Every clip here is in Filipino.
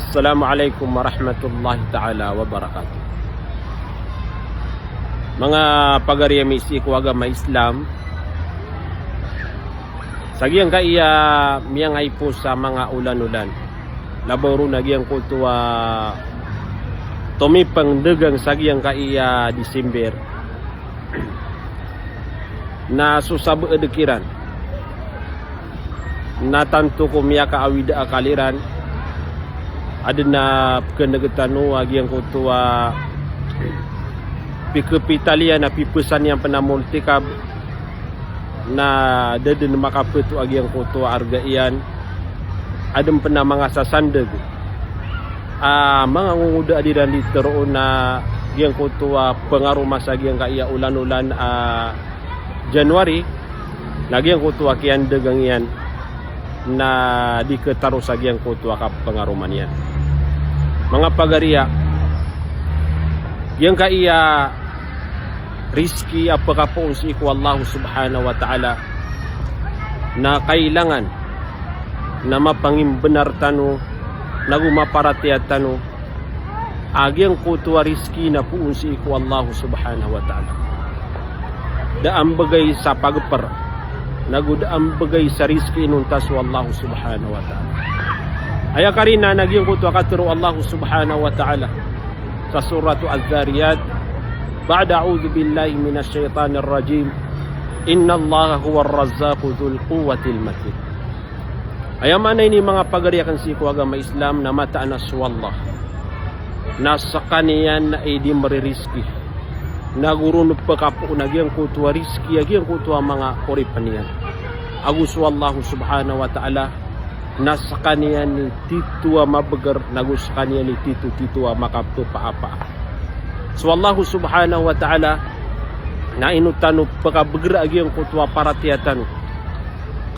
Assalamualaikum warahmatullahi ta'ala wabarakatuh. Mga pagariyamisi ko agama Islam, sagyang kaiya miyangay po sa mga ulan-ulan. Laboro nagyang ko tuwa tumipang dagang sagyang kaiya Disember na susab edekiran. Natanto ko miya kaawida akaliran. Ada na kenegetanu agi yang kutua pikepitalia na pipesan yang pernah multikab na deden makapetu agi yang kutua arga ian adem pernah mangasa sandeg mga nguda adiran di teroon na yang kutua pengaruh masa agi yang kaya ulan-ulan Januari lagi yang kutua kian degang ian na diketaruh sagi yang kutua kap pengaruman ian. Mga pagariya yang kaya rizki apakah po si iku Allah subhanahu wa ta'ala na kailangan na mapangimbenar tanu na gumaparatiat tanu agi ang kutua rizki na po si iku Allah subhanahu wa ta'ala daang bagay sa pagper nagudaang bagay sa rizki inuntas Allah subhanahu wa ta'ala. Aya karina nagyang kutua katuro Allah subhanahu wa ta'ala sa suratu Az-Zariyat ba'da a'udzu billahi minasy syaithanir rajim innallaha huwar razzaqu dzul quwwatil matin. Aya mana ini mga pagariakan si agama Islam na mataan na Allah na sa kaniyan na di maririzki nagurunod pagkapo nagyang kutua rizki nagyang kutua mga oripaniyan agus Allah subhanahu wa ta'ala nasa kaniya ni titua mabagar nagus kaniya ni titua makapto paapa. So Allah subhanahu wa ta'ala na inutano pagkabagra agyang kutua paratiatan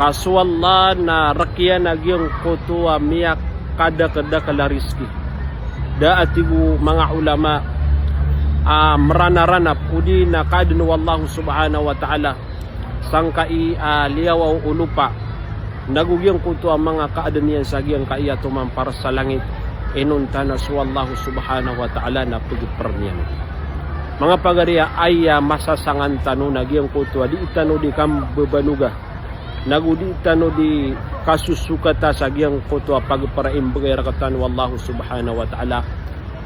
kaso Allah na rakyan agyang kutua miyak kada kala rizki da atigu mga ulama merana-rana pudi na kadin wallahu subhanahu wa ta'ala sangkai liyawaw ulupa nagugyang kuto ang mga kaadanian sa giyang kaiya tumampar sa langit inuntana suwallahu subhanahu wa ta'ala na pagparniyan. Mga pagariya ay masasangan tano nagyang kuto di itano di kambabanuga nagudi itano di kasusukata sa giyang kuto pagparaim bagayrakatan wallahu subhanahu wa ta'ala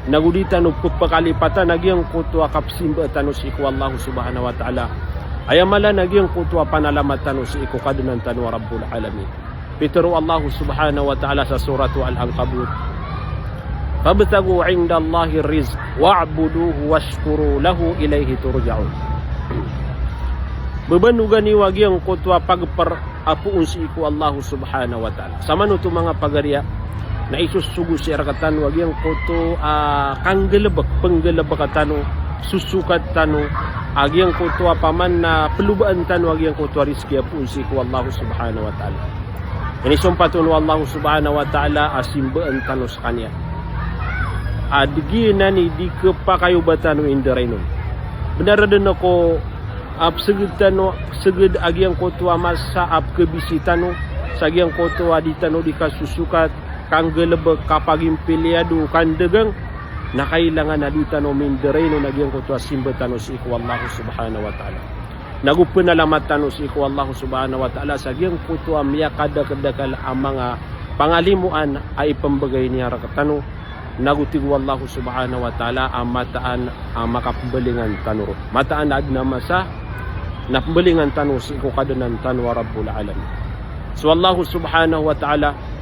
nagudi itano pagpakalipatan nagyang kuto kapsimba tano si iku wallahu subhanahu wa ta'ala ayamala nagyang kutua panalamatan si iku kadunan tanu rabbul alamin. Pitero Allah subhanahu wa ta'ala sa suratu Al-Ankabut. Fabtagu 'indallahi rizq wa'buduhu washkuru lahu ilaihi turja'un. Bebanugan ni wagyang kutua pagper apuun si iku Allah subhanahu wa ta'ala. Samano to mga pagariya na isusugo si arakatan wagyang kuto kanggelebek penggelebek tanu susukat tanu agyang kutua paman na pelubaan tanu agyang kutua rizki pun si ku Allah subhanahu wa ta'ala. Ini sumpatun Allah subhanahu wa ta'ala asimbaan tanu sa kanya. Adigi na ni di kepakayubatan no inderainon. Benar din ako seged tanu seged agyang kutua masa kebisitan no sa agyang kutua di tanu di kasusukat kanggelebek kapagimpiliado kandegang na kailangan na dito no mindereno nagyang kutua simbatan si iku Allah subhanahu wa ta'ala nagupenalamatano si iku Allah subhanahu wa ta'ala sa gyang kutua miya kada-kadakal ang mga pangalimuan ay pambagay niya rakatano nagutigu Allah subhanahu wa ta'ala ang mataan ang makapambalingan tanuro mataan na agnamasa na pambalingan tano si iku kadanan tanwa rabbul alamin. So Allah subhanahu wa ta'ala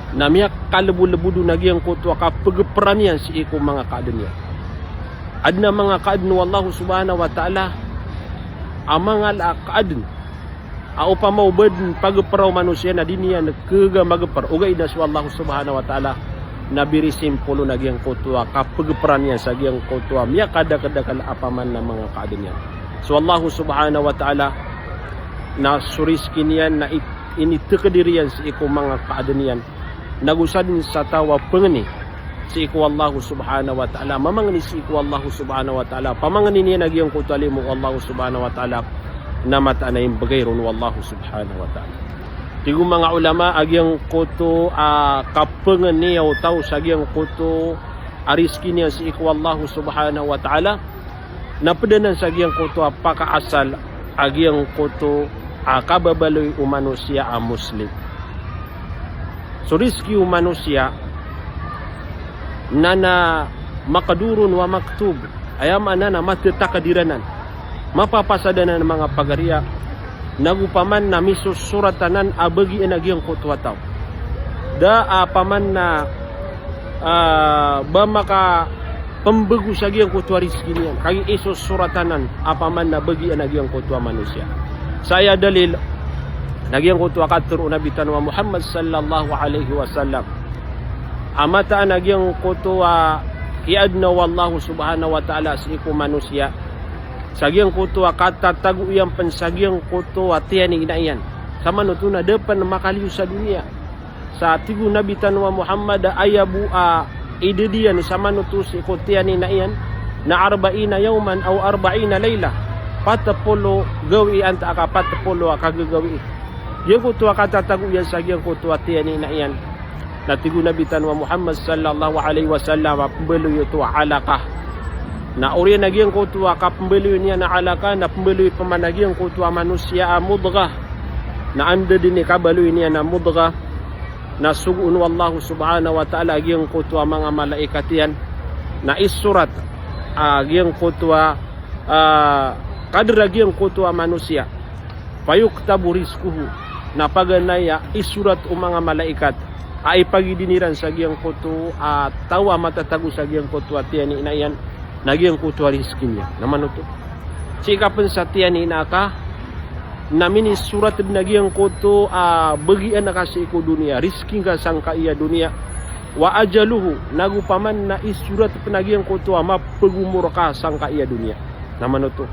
na miyak kalebu-lebudu nagyang kutua kapagperanian si iku mga kaadanya. Adna mga kaadno wallahu subhanahu wa ta'ala amang kaadn upamaw bedn pagperaw manusia na diniya nagkaga magper ugay na si Allah subhanahu wa ta'ala nabiri simpulo nagyang kutua kapagperanian sa gyang kutua miyak kada-kadakal apaman na mga kaadanya. So Allah subhanahu wa ta'ala na suriski niyan na initekadirian si iku mga kaadanian nagusad sa tawa pengeni si iku Allah subhanahu wa ta'ala mamangani si iku Allah subhanahu wa ta'ala pamangani niya nagyang kutalimu Allah subhanahu wa ta'ala na mata na yung bagayron wallahu subhanahu wa ta'ala. Tigo mga ulama agyang koto kapengan niya tau sagyang koto ariski niya si iku Allah subhanahu wa ta'ala napadanan sagyang koto pakaasal agyang koto kababaloy manusia muslim. So riski manusia nana makadurun wa maktub ayam anana matatakadiranan mapapasadanan mga pagariya nagupaman na misus suratanan abagi inagyang kutwa tao. Da paman na ba maka pembagu sagyang kutwa rizki niyan. Kagi isus suratanan apaman na bagi inagyang kutwa manusia. Saya dalil nagyang kutwa katur Nabi tanwa Muhammad sallallahu alaihi wasallam. Amata nagyang kutwa iadna wallahu subhanahu wa ta'ala si iku manusia. Sagyang kuto kata tagu yang pensagyang kuto tiyan inayan sama nutuna depan makaliu sa dunia sa tigu Nabi tanwa Muhammad ayabu idedian sama nutus ko tiyan inayan na 40 yawman aw 40 layla patapolo gawi anta ka patapolo kagagawi yung kuto kata tagu yang sagyang kuto tiyan inayan na tigu Nabi tanwa Muhammad sallallahu alaihi wasallam pembelu itu alaqah na uri nagyang kutuwa kapembeli niya na alaka na pembeli pemanagyang kutuwa manusia mudghah na anda din kabaloy niya na mudghah na sugun wallahu subhanahu wa ta'ala agyang kutuwa mga malaikat yan na isurat agyang kutuwa kadragyang kutuwa manusia payuktabu rizkuhu na paganaya isurat mga malaikat ay pagidiniran sa agyang kutu tawa matatago sa agyang kutuwa tiyan inayan nagyang kutwa rizkinya naman ito sikapan sa tiyan inaka namin surat nagyang kuto bagian na kasi ko dunia rizking ka sangka iya dunia wa ajaluhu nagupaman na isurat nagyang kuto mapagumur ka sangka iya dunia naman ito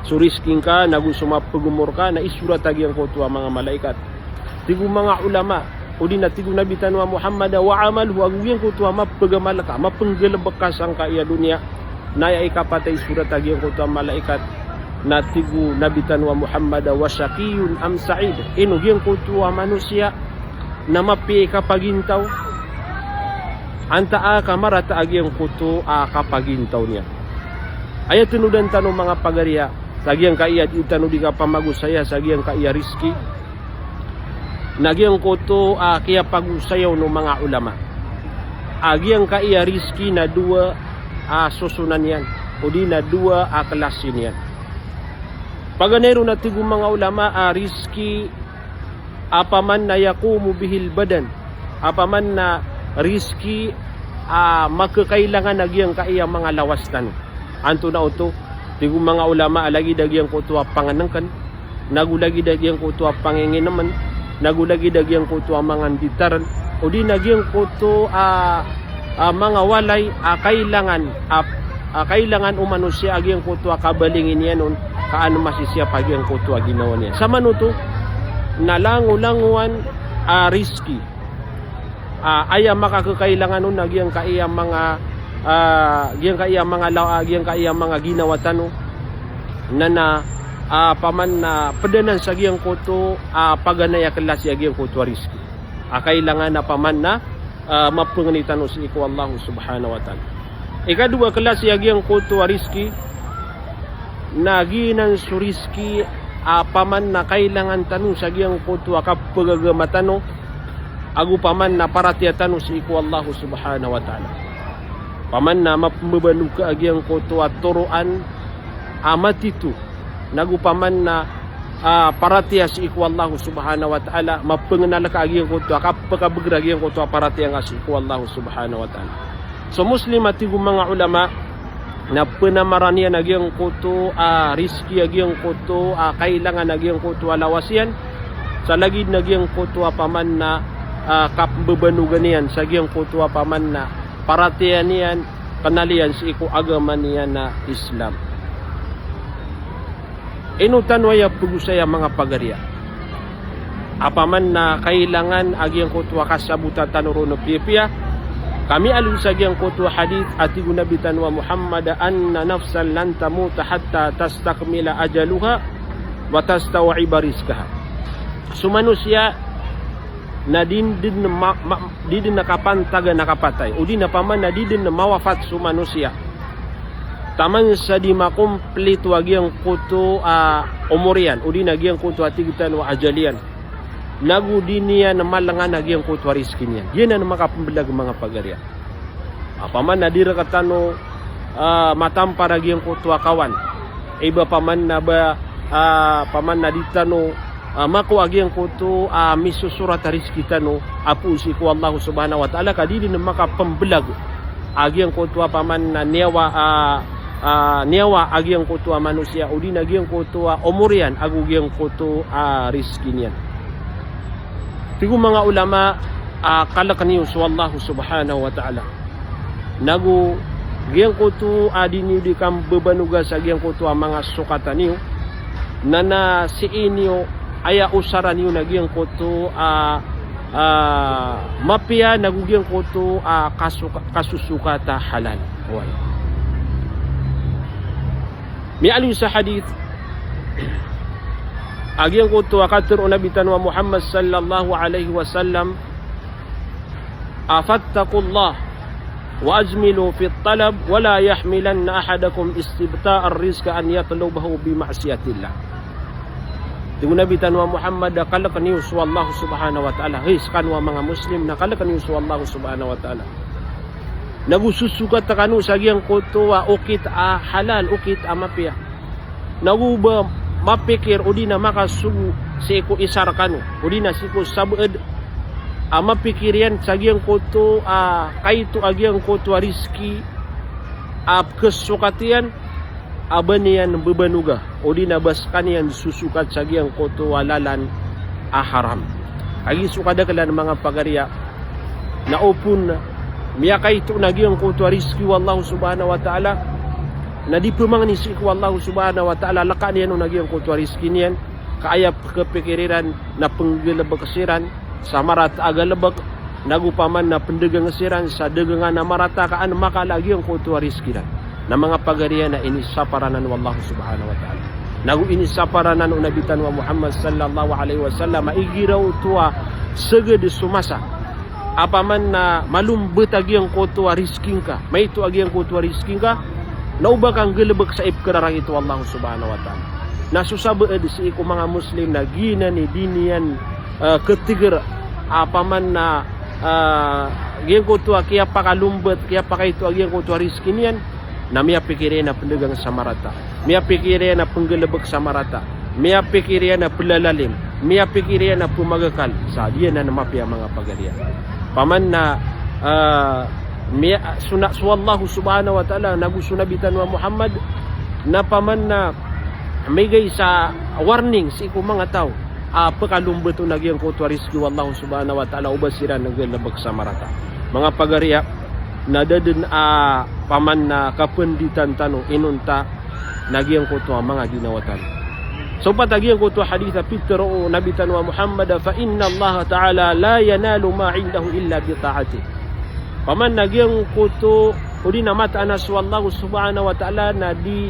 so rizking ka nagusumapagumur ka na isurat nagyang kuto mga malaikat tigo mga ulama o di na tigo Nabi tanwa Muhammad wa amalhu agyang kuto mapagamal ka mapanggalabak ka sangka iya dunia naya ikapatay surat agyang kuto malaikat na tigo Nabi tanwa Muhammad wa syaqiyun am sa'id inugyang kuto manusia na mapi kapagintaw anta kamarata agyang kuto kapagintaw niya ayat tinudan tanong mga pagariya sagyang kaiyat itanu di kapamago saya sagyang kaiya rizki nagyang kuto kaya pagusayaw ng mga ulama agyang kaiya rizki na dua susunan yan o di na dua klasin yan paganero na tigo mga ulama rizki apaman na yakumu bihil badan apaman na rizki magkakailangan nagyang kaiya mga lawastan anto na ito tigo mga ulama alagi dagyang kuto panganangkan nagulagi dagyang kuto pangingin naman nagulagi dagyang kuto mga ditaran o di nagyang kuto mga walay kailangan umano siya agyang kuto kabalingin niya nun kaano masisya pagyang kuto ginawa niya sa manuto nalangulanguan riski aya makakakailangan nun nagyang kaiya mga agyang kaiya mga ginawa tano na paman na padanan sa agyang kuto paganaya kelas si agyang kuto rizki kailangan na paman na mapanganitan si iku Allah subhanahu wa ta'ala ikadua kelas si agyang kuto rizki naginan su rizki paman na kailangan tanu sa agyang kuto kapagagamatano agu paman na paratiatano si iku Allah subhanahu wa ta'ala paman na mapambabanu ka agyang kuto turuan amat itu nagupaman na paratiya si iku Allah subhanahu wa ta'ala mapanganala ka agyang kuto kapagabagr agyang kuto paratiya nga si iku Allah subhanahu wa ta'ala so muslim at tigo mga ulama na penamaranian agyang kuto rizki agyang kuto kailangan agyang kuto lawasian sa lagid nagyang kuto paman na kapambabanugan niyan sa agyang kuto paman na paratiya niyan kanalian si iku agama niyan na Islam inutan waya pugusaya mga pagariya apaman na kailangan agyang kuto kasabutan tanuro no piyapia kami alun sa agyang kuto hadith at tigo Nabi tanwa Muhammad anna nafsan lan tamuta hatta tastakmila ajaluha wa tastawiba rizkaha sumanusia na din nakapantaga nakapatay o di na paman na din na mawafat sumanusia taman sa di makumplit wagyang kuto umurian o di nagyang kuto atigtan wa ajalian nagudi niya na malangan nagyang kuto riskin yan yan ang makapambalag mga pagarya paman na dira katano matampar nagyang kuto kawan iba paman na ba paman na ditano mako agyang kuto misusurat rizki tano apu si ko Allah subhanahu wa ta'ala kadili na makapambalag agyang kuto paman na niyawa agyang kuto manusia udi nagyang kuto umurian agugyang kuto rizki niyan tigo mga ulama kalakaniyo so Allah subhanahu wa ta'ala nagu gyang kuto adini di kam bebanuga sa gyang kuto mga sukatan niyo nana si inyo aya usaran niyo nagyang kuto mapia nagugyang kuto kasusukata halal wala mi'alin sa hadith agyang kuto akatur unabitan wa Muhammad sallallahu alaihi wasallam fattaqullah wa ajmilu fi at-talab wa la yahmilanna ahadakum istibta' ar-rizqa an yatlubahu bi ma'siyatillah Tigo nabitan wa Muhammad kalak nius wallahu subhanahu wa ta'ala hiskan wa mga muslim na kalak nius wallahu subhanahu wa ta'ala nagususugat kanu sa giyang kuto wa ukit halal ukit mapia naguba mapikir udi na makasugu si ko isar kanu udi na siko sabed mapikirian sa giyang kuto kaitu agyang kuto rizki kesukatian abanian bebanuga o di nabaskan yan susukat sa giyang kuto walalan haram agi sukada kalan mga pagarya na upun miyakay ito na giyang kuto rizki wallahu subhanahu wa ta'ala na di pumang nisi ko wallahu subhanahu wa ta'ala laka niyan na giyang kuto rizki niyan kaayap kepikiriran na penggelabakasiran sa marat agalabak nagupaman na pendegang siran sa degangan na marata kaan makalagi ang kuto rizki na mga pagarya na inisaparanan wallahu subhanahu wa ta'ala nagu inisaparanan unabitan wa Muhammad sallallahu alaihi wasallam igiraw tuwa seged sumasa apaman na malumbet agyang kuto rizking ka may ito agyang kuto rizking ka nauba kang gelebek sa ipkararang ito wallahu subhanahu wa ta'ala nasusabaed si iku mga muslim na gina ni dinian ketigar apaman na agyang kuto kaya pakalumbet kaya pakaito agyang kuto rizking yan na miya pikirin na pendegang sa marata miya pikirin na penggelebek sa marata miya pikirin na pelalalim miya pikirin na pumagakal sa dia na namapya mga pagarya paman na miya sunat wallahu subhanahu wa ta'ala nagusunabitan wa Muhammad na paman na migay sa warning si iku mga tao pakalumbeto nagyang kuto rizki wallahu subhanahu wa ta'ala ubasiran naggelebek sa marata mga pagarya nadadun paman na kapenditan tano inunta nagyang kuto mga ginawatan so patagyang kuto haditha pitro nabitan wa Muhammad fa inna Allah ta'ala la yanalu ma indahu illa bi ta'ati paman nagyang kuto udi na mata anas wallahu subhanahu wa ta'ala na di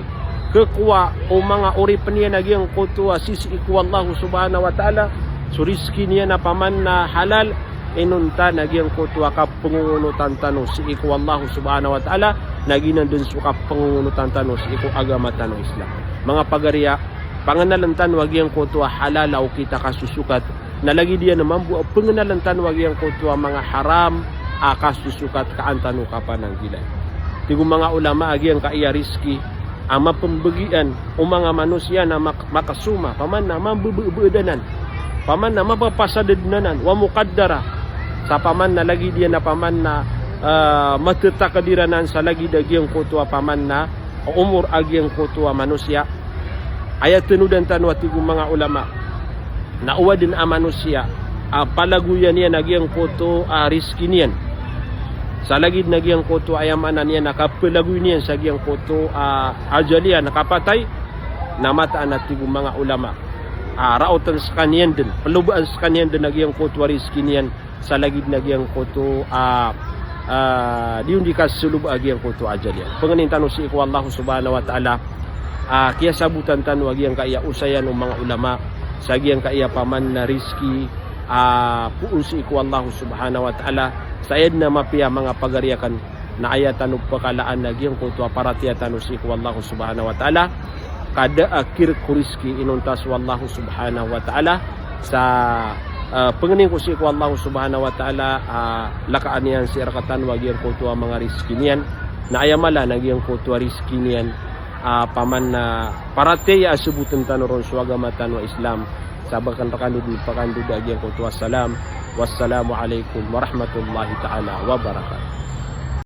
kekwa o mga urip niya nagyang kuto sisi iku wallahu subhanahu wa ta'ala so rizki niya na paman na halal inunta nagyang kuto ka pangungunutan tano si iku Allah subhanahu wa ta'ala naginan dun suka pangungunutan tano si iku agama tano Islam mga pagarya panganalantan wagyang kuto halal o kita kasusukat nalagi dia naman buo panganalantan wagyang kuto mga haram kasusukat kaantano ka pa ng gilay tigo mga ulama agyang kaiya rizki mapambagian o mga manusia na makasuma paman na mabubudanan paman na mapapasadadnanan wa muqaddara sa paman na lagi dia na paman na matatakadiranan sa lagi dagyang kuto paman na umur agyang kuto manusia ayat tenudan tanwa tigo mga ulama na uwadin manusia palaguyan niya nagyang kuto rizki niyan sa lagid nagyang kuto ayamanan niya nakapalaguy niyan sa gyang kuto ajalian nakapatay namataan na tigo mga ulama rautan sa kanyan din palubaan sa kanyan din nagyang kuto rizki niyan sa lagid nagyang kuto diun di kasulub agyang kuto ajalian panganin tanong si iku Allah subhanahu wa ta'ala kaya sabutan tanong agyang kaya usayan ng mga ulama sagyang kaya paman na riski puun si iku Allah subhanahu wa ta'ala sayad na mapia mga pagariakan na ayatan ug pakalaan nagyang kutwa para tiyatan si iku Allah subhanahu wa ta'ala kada akhir kuriski inuntas wallahu subhanahu wa ta'ala sa pengening ko si iku Allah subhanahu wa ta'ala lakaan niyan si arakatan wagyang kutwa mga riski niyan na ayamala nagyang kutwa riski niyan paman na parate ya subutan tanuron suagamatan wa Islam sabakan rakandud pakandud agyang kutwa salam wassalamu alaikum warahmatullahi taala wabarakatuh.